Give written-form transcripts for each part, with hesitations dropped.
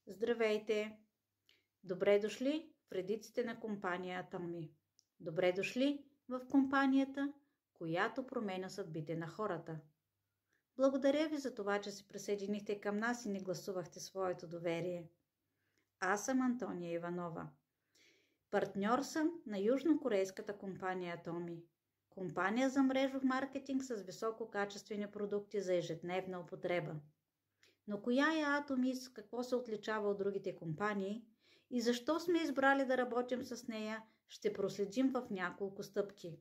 Здравейте! Добре дошли в редиците на компания Атоми. Добре дошли в компанията, която променя съдбите на хората. Благодаря ви за това, че се присъединихте към нас и ни гласувахте своето доверие. Аз съм Антония Иванова. Партньор съм на южнокорейската компания Атоми. Компания за мрежов маркетинг с висококачествени продукти за ежедневна употреба. Но коя е Атоми, с какво се отличава от другите компании и защо сме избрали да работим с нея, ще проследим в няколко стъпки.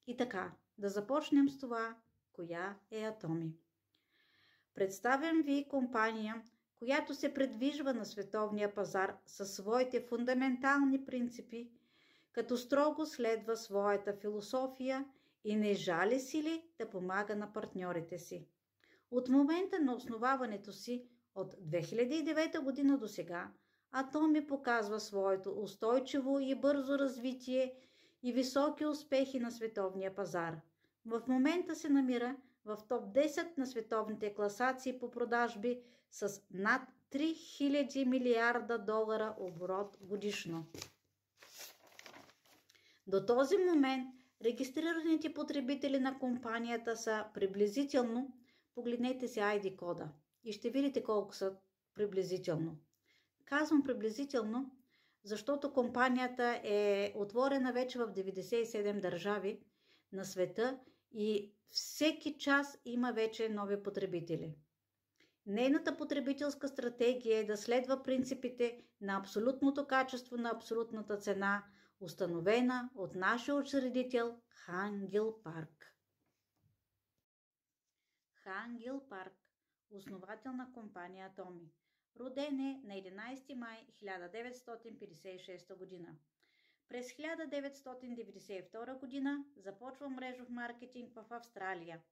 И така, да започнем с това, коя е Атоми. Представям ви компания, която се придвижва на световния пазар със своите фундаментални принципи, като строго следва своята философия и не жали сили да помага на партньорите си. От момента на основаването си от 2009 година до сега, Атоми показва своето устойчиво и бързо развитие и високи успехи на световния пазар. В момента се намира в топ 10 на световните класации по продажби с над 3000 милиарда долара оборот годишно. До този момент регистрираните потребители на компанията са приблизително, погледнете си ID кода и ще видите колко са приблизително. Казвам приблизително, защото компанията е отворена вече в 97 държави на света и всеки час има вече нови потребители. Нейната потребителска стратегия е да следва принципите на абсолютното качество на абсолютната цена, установена от нашия учредител Хан Гил Парк. Хан Гил Парк, основател на компания Атоми. Роден е на 11 май 1956 година. През 1992 година започва мрежов маркетинг в Австралия.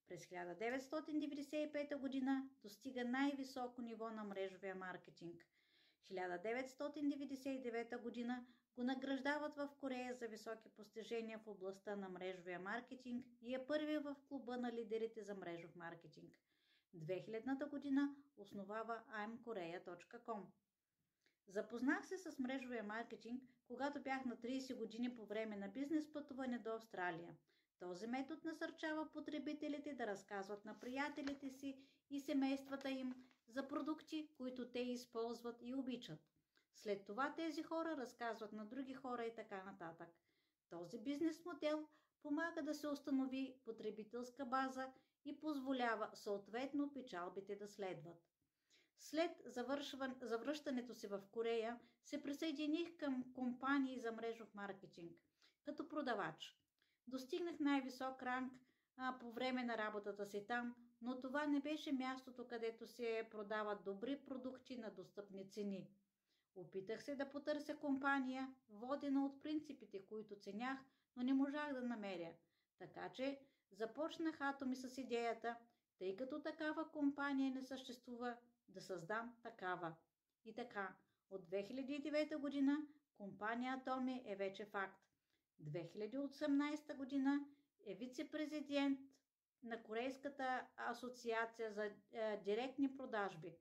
През 1995 година достига най-високо ниво на мрежовия маркетинг. 1999 година го награждават в Корея за високи постижения в областта на мрежовия маркетинг и е първи в клуба на лидерите за мрежов маркетинг. 2000 година основава imkorea.com. Запознах се с мрежовия маркетинг, когато бях на 30 години по време на бизнес пътуване до Австралия. Този метод насърчава потребителите да разказват на приятелите си и семействата им за продукти, които те използват и обичат. След това тези хора разказват на други хора и така нататък. Този бизнес модел помага да се установи потребителска база и позволява съответно печалбите да следват. След завръщането си в Корея се присъединих към компании за мрежов маркетинг като продавач. Достигнах най-висок ранг по време на работата си там, но това не беше мястото, където се продават добри продукти на достъпни цени. Опитах се да потърся компания, водена от принципите, които ценях, но не можах да намеря. Така че започнах Атоми с идеята, тъй като такава компания не съществува, да създам такава. И така, от 2009 година компания Атоми е вече факт. 2018 година е вице-президент на Корейската асоциация за директни продажби.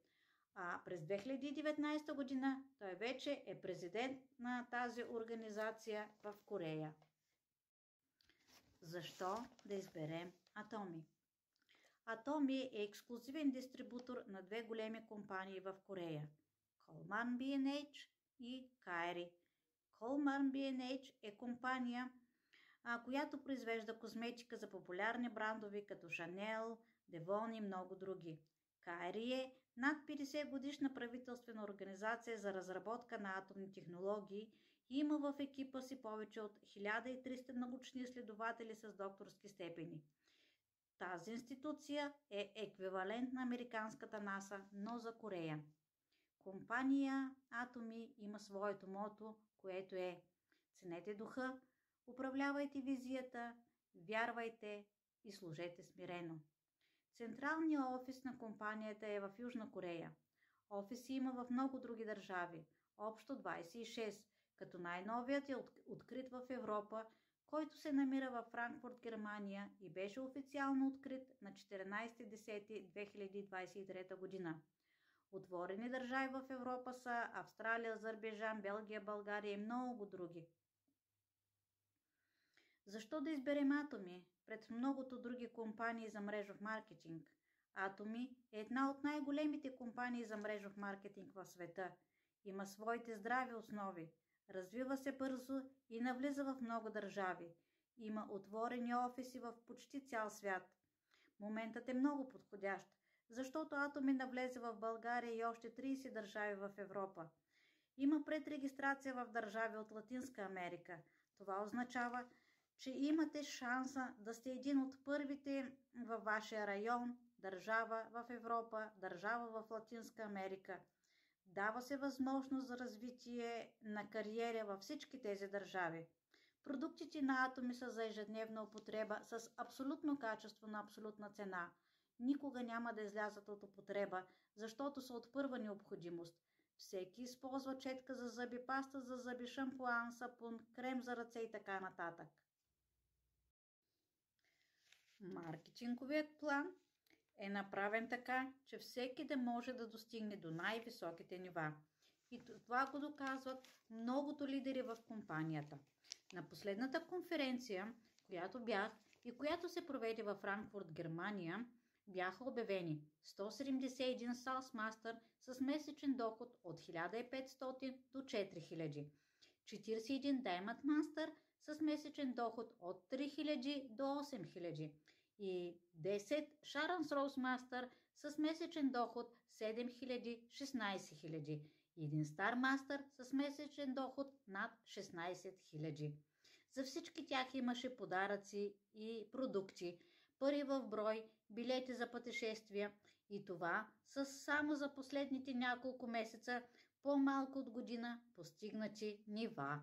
А през 2019 година той вече е президент на тази организация в Корея. Защо да изберем Атоми? Атоми е ексклузивен дистрибутор на две големи компании в Корея – Coleman B&H и Kairi. Coleman B&H е компания, която произвежда козметика за популярни брандове като Chanel, Devon и много други. Kairi е над 50 годишна правителствена организация за разработка на атомни технологии и има в екипа си повече от 1300 научни изследователи с докторски степени. Тази институция е еквивалент на американската НАСА, но за Корея. Компания Атоми има своето мото, което е: ценете духа, управлявайте визията, вярвайте и служете смирено. Централният офис на компанията е в Южна Корея. Офиси има в много други държави, общо 26, като най-новият е открит в Европа, който се намира във Франкфурт, Германия и беше официално открит на 14.10.2023 година. Отворени държави в Европа са Австралия, Азербайджан, Белгия, България и много други. Защо да изберем Atomy пред многото други компании за мрежов маркетинг? Atomy е една от най-големите компании за мрежов маркетинг в света. Има своите здрави основи, развива се бързо и навлиза в много държави. Има отворени офиси в почти цял свят. Моментът е много подходящ, защото Atomy навлезе в България и още 30 държави в Европа. Има предрегистрация в държави от Латинска Америка. Това означава, че имате шанса да сте един от първите във вашия район, държава в Европа, държава в Латинска Америка. Дава се възможност за развитие на кариера във всички тези държави. Продуктите на Atomy са за ежедневна употреба с абсолютно качество на абсолютна цена. Никога няма да излязат от употреба, защото са от първа необходимост. Всеки използва четка за зъби, паста за зъби, шампуан, сапун, крем за ръце и така нататък. Маркетинговият план е направен така, че всеки да може да достигне до най-високите нива. И това го доказват многото лидери в компанията. На последната конференция, която бях и която се проведе във Франкфурт, Германия, бяха обявени 171 Salesmaster с месечен доход от 1500 до 4000, 41 Diamond Master с месечен доход от 3000 до 8000 и 10 Sharon's Rose Master с месечен доход 7000-16 000 и един Star Master с месечен доход над 16 000. За всички тях имаше подаръци и продукти, пари в брой, билети за пътешествия и това са само за последните няколко месеца, по-малко от година постигнати нива.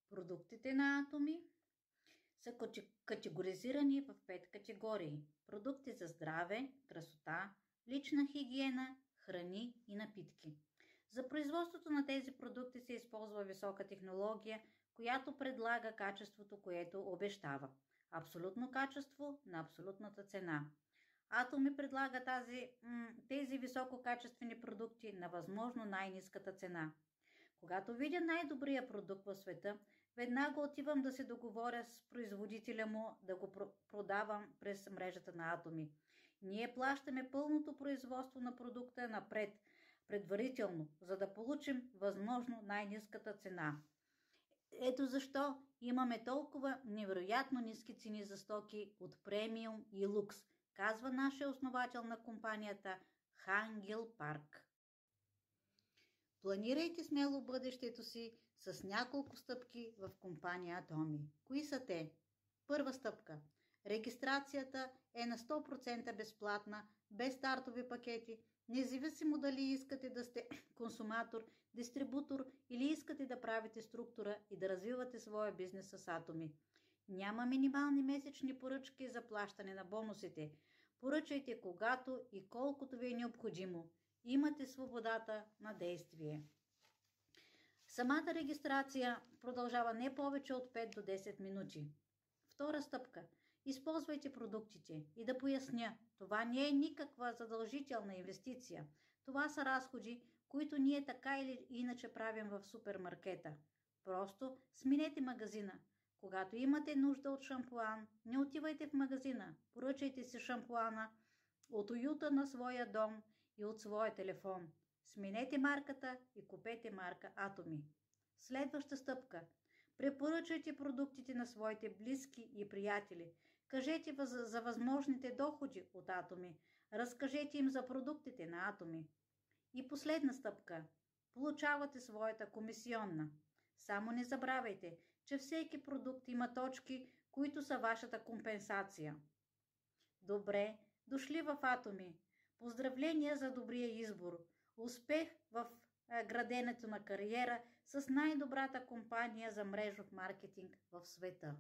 Продуктите на Atomy са категоризирани в 5 категории. Продукти за здраве, красота, лична хигиена, храни и напитки. За производството на тези продукти се използва висока технология, която предлага качеството, което обещава. Абсолютно качество на абсолютната цена. Atomy предлага тези висококачествени продукти на възможно най-ниската цена. Когато видя най-добрия продукт в света, веднага отивам да се договоря с производителя му да го продавам през мрежата на Atomy. Ние плащаме пълното производство на продукта предварително, за да получим възможно най-ниската цена. Ето защо имаме толкова невероятно ниски цени за стоки от премиум и лукс, казва нашия основател на компанията Хан Гил Парк. Планирайте смело бъдещето си с няколко стъпки в компания Atomy. Кои са те? Първа стъпка. Регистрацията е на 100% безплатна, без стартови пакети, независимо дали искате да сте консуматор, дистрибутор или искате да правите структура и да развивате своя бизнес с Atomy. Няма минимални месечни поръчки за плащане на бонусите. Поръчайте когато и колкото ви е необходимо. Имате свободата на действие. Самата регистрация продължава не повече от 5 до 10 минути. Втора стъпка. Използвайте продуктите. И да поясня, това не е никаква задължителна инвестиция. Това са разходи, които ние така или иначе правим в супермаркета. Просто сменете магазина. Когато имате нужда от шампуан, не отивайте в магазина. Поръчайте си шампуана от уюта на своя дом и от своя телефон. Сменете марката и купете марка Atomy. Следваща стъпка. Препоръчайте продуктите на своите близки и приятели. Кажете за възможните доходи от Atomy. Разкажете им за продуктите на Atomy. И последна стъпка. Получавате своята комисионна. Само не забравяйте, че всеки продукт има точки, които са вашата компенсация. Добре, дошли в Atomy. Поздравления за добрия избор. Успех в граденето на кариера с най-добрата компания за мрежов маркетинг в света.